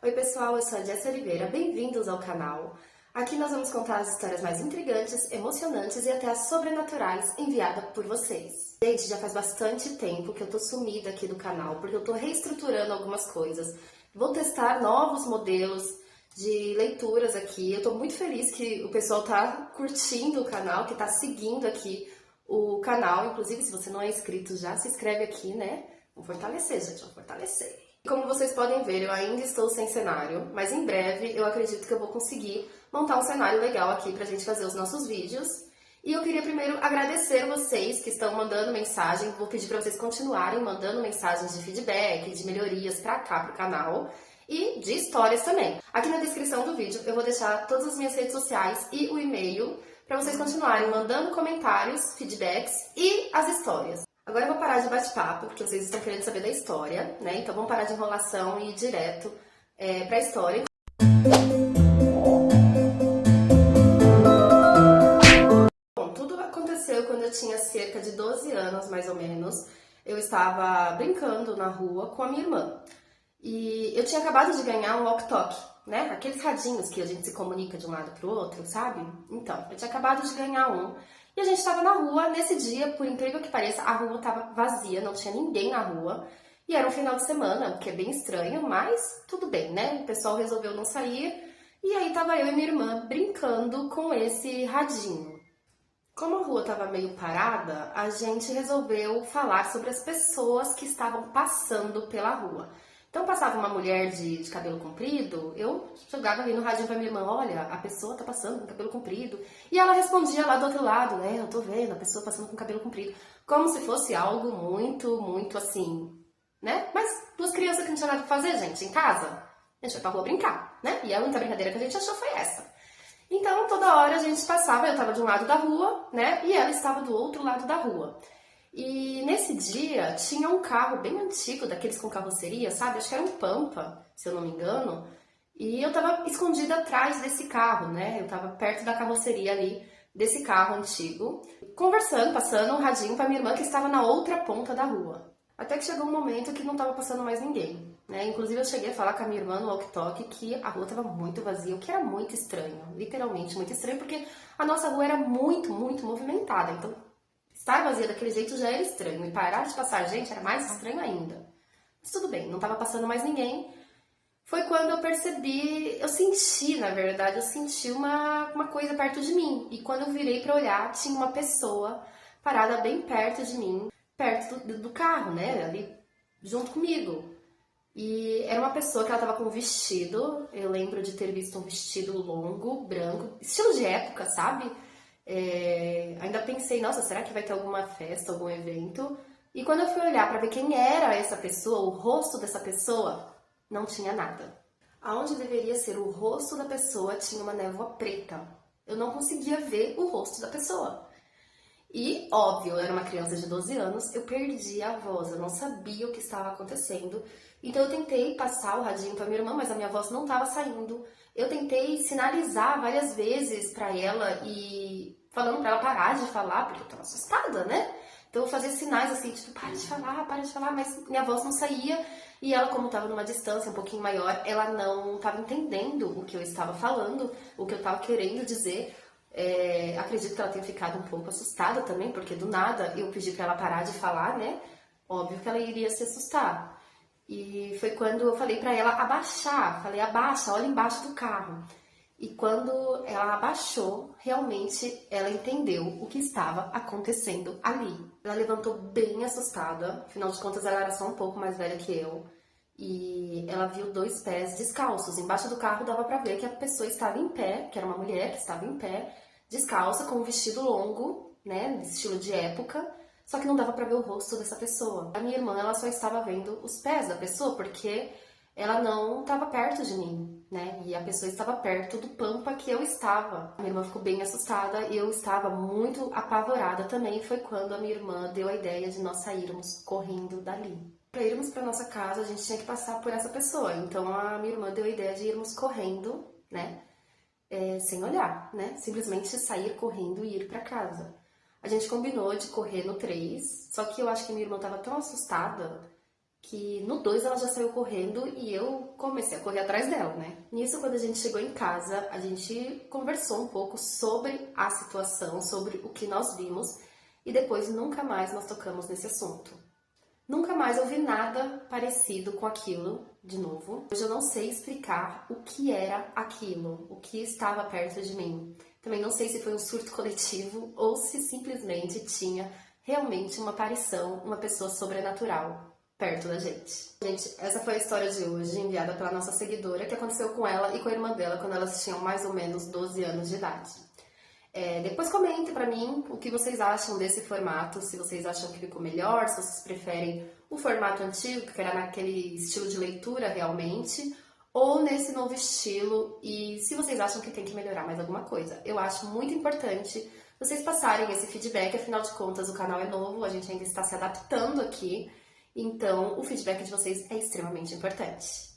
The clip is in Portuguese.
Oi pessoal, eu sou a Jessie Oliveira, bem-vindos ao canal. Aqui nós vamos contar as histórias mais intrigantes, emocionantes e até as sobrenaturais enviadas por vocês. Gente, já faz bastante tempo que eu tô sumida aqui do canal, porque eu tô reestruturando algumas coisas. Vou testar novos modelos de leituras aqui. Eu tô muito feliz que o pessoal tá curtindo o canal, que tá seguindo aqui o canal. Inclusive, se você não é inscrito, já se inscreve aqui, né? Vamos fortalecer, gente, vamos fortalecer. Como vocês podem ver, eu ainda estou sem cenário, mas em breve eu acredito que eu vou conseguir montar um cenário legal aqui pra gente fazer os nossos vídeos. E eu queria primeiro agradecer vocês que estão mandando mensagem, vou pedir para vocês continuarem mandando mensagens de feedback, de melhorias pra cá, pro canal, e de histórias também. Aqui na descrição do vídeo eu vou deixar todas as minhas redes sociais e o e-mail para vocês continuarem mandando comentários, feedbacks e as histórias. Agora eu vou parar de bate-papo, porque vocês estão querendo saber da história, né? Então vamos parar de enrolação e ir direto para a história. Bom, tudo aconteceu quando eu tinha cerca de 12 anos, mais ou menos. Eu estava brincando na rua com a minha irmã. E eu tinha acabado de ganhar um walkie-talkie, né? Aqueles radinhos que a gente se comunica de um lado para o outro, sabe? Então, eu tinha acabado de ganhar um. E a gente estava na rua, nesse dia, por incrível que pareça, a rua estava vazia, não tinha ninguém na rua. E era um final de semana, o que é bem estranho, mas tudo bem, né? O pessoal resolveu não sair. E aí estava eu e minha irmã brincando com esse radinho. Como a rua estava meio parada, a gente resolveu falar sobre as pessoas que estavam passando pela rua. Então passava uma mulher de cabelo comprido, eu jogava ali no radinho pra minha irmã, olha, a pessoa tá passando com cabelo comprido. E ela respondia lá do outro lado, né, eu tô vendo a pessoa passando com cabelo comprido. Como se fosse algo muito assim, né? Mas duas crianças que não tinham nada pra fazer, gente, em casa, a gente foi pra rua brincar, né? E a única brincadeira que a gente achou foi essa. Então toda hora a gente passava, eu tava de um lado da rua, né, e ela estava do outro lado da rua. E nesse dia tinha um carro bem antigo, daqueles com carroceria, sabe? Acho que era um Pampa, se eu não me engano. E eu tava escondida atrás desse carro, né? Eu tava perto da carroceria ali desse carro antigo, conversando, passando um radinho pra minha irmã que estava na outra ponta da rua. Até que chegou um momento que não tava passando mais ninguém, né? Inclusive eu cheguei a falar com a minha irmã no walkie-talkie que a rua tava muito vazia, o que era muito estranho, literalmente muito estranho, porque a nossa rua era muito movimentada, então estar vazia daquele jeito já era estranho, e parar de passar gente era mais estranho ainda. Mas tudo bem, não estava passando mais ninguém. Foi quando eu percebi, eu senti, na verdade, eu senti uma coisa perto de mim. E quando eu virei para olhar, tinha uma pessoa parada bem perto de mim, perto do carro, né, ali junto comigo. E era uma pessoa que ela tava com um vestido, eu lembro de ter visto um vestido longo, branco, estilo de época, sabe? Ainda pensei, nossa, será que vai ter alguma festa, algum evento? E quando eu fui olhar para ver quem era essa pessoa, o rosto dessa pessoa, não tinha nada. Aonde deveria ser o rosto da pessoa tinha uma névoa preta. Eu não conseguia ver o rosto da pessoa. E, óbvio, eu era uma criança de 12 anos, eu perdi a voz, eu não sabia o que estava acontecendo. Então eu tentei passar o radinho para minha irmã, mas a minha voz não estava saindo. Eu tentei sinalizar várias vezes para ela e falando para ela parar de falar, porque eu estava assustada, né? Então eu fazia sinais assim, tipo, para de falar, mas minha voz não saía. E ela, como estava numa distância um pouquinho maior, ela não estava entendendo o que eu estava falando, o que eu estava querendo dizer. Acredito que ela tenha ficado um pouco assustada também, porque do nada eu pedi para ela parar de falar, né? Óbvio que ela iria se assustar. E foi quando eu falei para ela abaixar, falei, abaixa, olha embaixo do carro. E quando ela abaixou, realmente ela entendeu o que estava acontecendo ali. Ela levantou bem assustada, afinal de contas ela era só um pouco mais velha que eu. E ela viu dois pés descalços. Embaixo do carro dava pra ver que a pessoa estava em pé, que era uma mulher que estava em pé, descalça, com um vestido longo, né, estilo de época, só que não dava pra ver o rosto dessa pessoa. A minha irmã, ela só estava vendo os pés da pessoa, porque ela não estava perto de mim, né, e a pessoa estava perto do Pampa que eu estava. A minha irmã ficou bem assustada e eu estava muito apavorada também. Foi quando a minha irmã deu a ideia de nós sairmos correndo dali. Para irmos para nossa casa, a gente tinha que passar por essa pessoa. Então a minha irmã deu a ideia de irmos correndo, né? Sem olhar, né? Simplesmente sair correndo e ir para casa. A gente combinou de correr no 3, só que eu acho que minha irmã estava tão assustada que no 2 ela já saiu correndo e eu comecei a correr atrás dela, né? Nisso, quando a gente chegou em casa, a gente conversou um pouco sobre a situação, sobre o que nós vimos e depois nunca mais nós tocamos nesse assunto. Nunca mais eu vi nada parecido com aquilo de novo. Hoje eu não sei explicar o que era aquilo, o que estava perto de mim. Também não sei se foi um surto coletivo ou se simplesmente tinha realmente uma aparição, uma pessoa sobrenatural perto da gente. Gente, essa foi a história de hoje, enviada pela nossa seguidora, que aconteceu com ela e com a irmã dela quando elas tinham mais ou menos 12 anos de idade. Depois comente pra mim o que vocês acham desse formato, se vocês acham que ficou melhor, se vocês preferem o formato antigo, que era naquele estilo de leitura realmente, ou nesse novo estilo, e se vocês acham que tem que melhorar mais alguma coisa. Eu acho muito importante vocês passarem esse feedback, afinal de contas o canal é novo, a gente ainda está se adaptando aqui, então o feedback de vocês é extremamente importante.